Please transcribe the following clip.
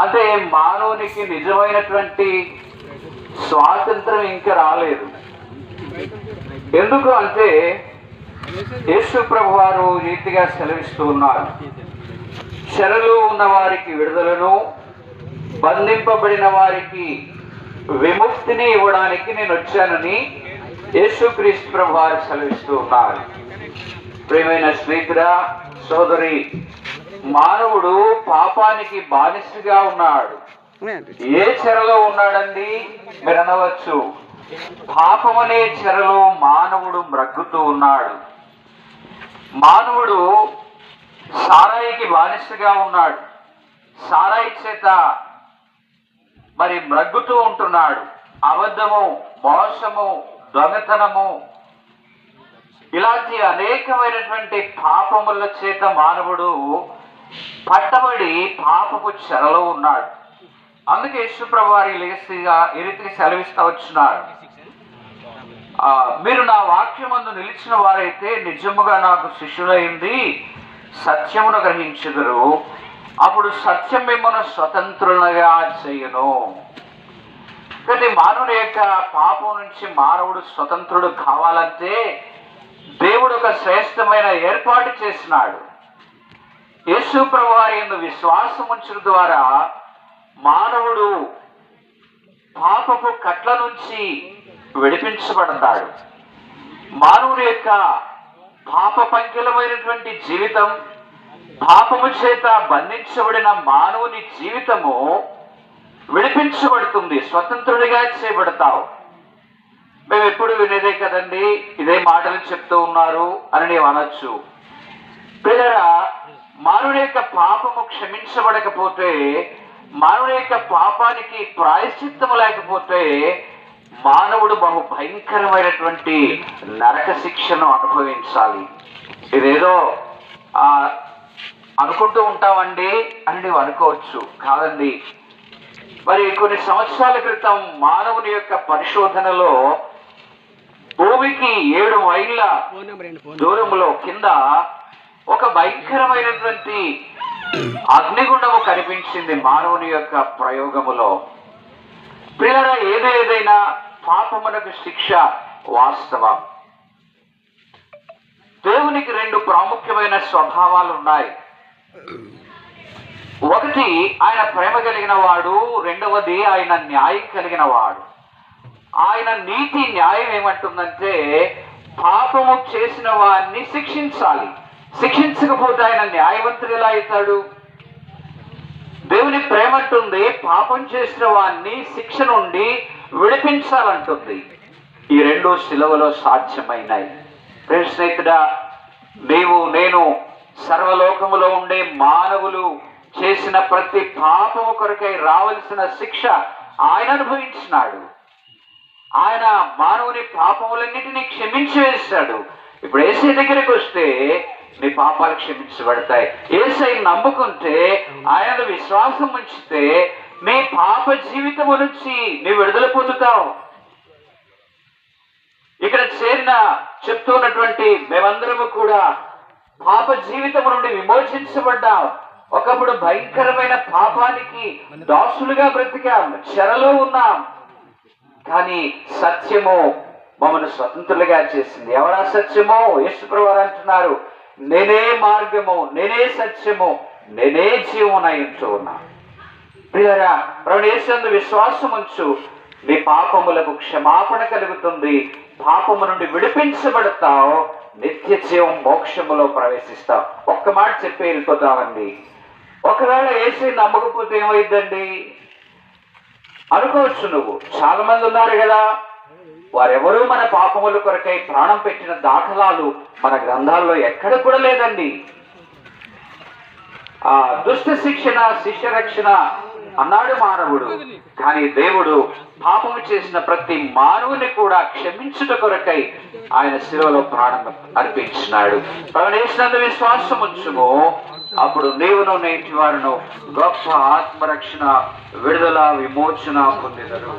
అంటే మానవునికి నిజమైనటువంటి స్వాతంత్రం ఇంకా రాలేదు. ఎందుకు అంటే యేసు ప్రభు వారు రీతిగా సెలవిస్తూ ఉన్నారు, చెరలో ఉన్న వారికి విడుదలను, బంధింపబడిన వారికి విముక్తిని ఇవ్వడానికి నేను వచ్చానని యేసుక్రీస్తు ప్రభు వారు సెలవిస్తూ ఉన్నారు. ప్రియమైన స్నేహితుడా, సోదరి, మానవుడు పాపానికి బానిసగా ఉన్నాడు. ఏ చెరలో ఉన్నాడండి మీరు అనవచ్చు. పాపం అనే చెరలో మానవుడు మ్రగ్గుతూ ఉన్నాడు. మానవుడు సారాయికి బానిసగా ఉన్నాడు. సారాయి చేత మరి మ్రగ్గుతూ ఉంటున్నాడు. అబద్ధము, మోసము, దొంగతనము, ఇలాంటి అనేకమైనటువంటి పాపముల చేత మానవుడు పట్టబడి పాపపు చెరలో ఉన్నాడు. అందుకే యేసుప్రభు వారు ఈ రీతికి సెలవిస్తూ వచ్చినారు, మీరు నా వాక్యమందు నిలిచిన వారైతే నిజముగా నాకు శిష్యులైంది సత్యమును గ్రహించుదురు, అప్పుడు సత్యం మిమ్మల్ని స్వతంత్రులుగా చేయను. కాబట్టి మానవుని యొక్క పాపం నుంచి మానవుడు స్వతంత్రుడు కావాలంటే దేవుడు ఒక శ్రేష్టమైన ఏర్పాటు చేసినాడు. యేసు ప్రభువు వారి యందు విశ్వాసం ఉంచడం ద్వారా మానవుడు పాపపు కట్ల నుంచి విడిపించబడతాడు. మానవుని యొక్క పాప పంకిలమైనటువంటి జీవితం, పాపము చేత బంధించబడిన మానవుని జీవితము విడిపించబడుతుంది, స్వతంత్రుడిగా చేయబడతావు. మేము ఎప్పుడు వినేదే కదండి, ఇదే మాటలు చెప్తూ ఉన్నారు అని నీవు అనొచ్చు. పిల్లరా, మానవుని యొక్క పాపము క్షమించబడకపోతే, మానవుని యొక్క పాపానికి ప్రాయశ్చిత్తము లేకపోతే మానవుడు బహు భయంకరమైనటువంటి నరక శిక్షను అనుభవించాలి. ఇదేదో అనుకుంటూ ఉంటామండి అని నీవు అనుకోవచ్చు. కాదండి. మరి కొన్ని సంవత్సరాల క్రితం మానవుని యొక్క పరిశోధనలో భూమికి 7 మైళ్ళ దూరంలో కింద ఒక భయంకరమైనటువంటి అగ్నిగుండము కనిపించింది మానవుని యొక్క ప్రయోగములో. ప్రియులారా, ఏదైనా పాపమునకు శిక్ష వాస్తవం. దేవునికి 2 ప్రాముఖ్యమైన స్వభావాలు ఉన్నాయి. ఒకటి ఆయన ప్రేమ కలిగిన వాడు, రెండవది ఆయన న్యాయం కలిగిన వాడు. ఆయన నీతి న్యాయం ఏమంటుందంటే పాపము చేసిన వారిని శిక్షించాలి. శిక్షించకపోతే ఆయన న్యాయవంతుడు ఎలా అవుతాడు? దేవుని ప్రేమ అంటుంది పాపం చేసిన వారిని శిక్ష నుండి విడిపించాలంటుంది. ఈ 2 శిలువలో సాధ్యమైనాయి. ప్రియ స్నేహితుడా, నీవు నేను సర్వలోకములో ఉండే మానవులు చేసిన ప్రతి పాపము కొరకై రావలసిన శిక్ష ఆయన అనుభవించినాడు. ఆయన మానవుని పాపములన్నిటినీ క్షమించి వేశాడు. ఇప్పుడు యేసయ్య దగ్గరికి వస్తే నీ పాపాలు క్షమించబడతాయి. యేసయ్యను నమ్ముకుంటే, ఆయన విశ్వాసం ఉంచితే నీ పాప జీవితము నుంచి నీ విడుదల పొందుతావు. ఇక్కడ చేరిన చెప్తున్నటువంటి మేమందరము కూడా పాప జీవితము నుండి విమోచించబడ్డాం. ఒకప్పుడు భయంకరమైన పాపానికి దాసులుగా బ్రతికాం, చెరలో ఉన్నాం. కానీ సత్యము మమ్మల్ని స్వతంత్రులుగా చేసింది. ఎవరా సత్యము? యేసుప్రభు వారు అంటున్నారు, నేనే మార్గము, నేనే సత్యము, నేనే జీవమునై ఉన్నా. ప్రియరా, ప్రభువు యేసునందు విశ్వాసం ఉంచు, నీ పాపములకు క్షమాపణ కలుగుతుంది, పాపము నుండి విడిపించబడతావు, నిత్య జీవం మోక్షములో ప్రవేశిస్తావు. ఒక్క మాట చెప్పి వెళ్ళిపోతామండి. ఒకవేళ యేసుని నమ్మకపోతే ఏమైందండి అనుకోవచ్చు నువ్వు. చాలా మంది ఉన్నారు కదా, వారెవరూ మన పాపముల కొరకై ప్రాణం పెట్టిన దాఖలాలు మన గ్రంథాల్లో ఎక్కడ కూడా లేదండి. దుష్ట శిక్షణ శిష్య రక్షణ అన్నాడు మానవుడు. కానీ దేవుడు పాపము చేసిన ప్రతి మానవుని కూడా క్షమించుట కొరకై ఆయన శిలువలో ప్రాణం అర్పించినాడు. ప్రభువు విశ్వాసం ఉంచుము, అప్పుడు నీవును నేటి వారును గొప్ప ఆత్మరక్షణ, విడుదల, విమోచన పొందెదరు.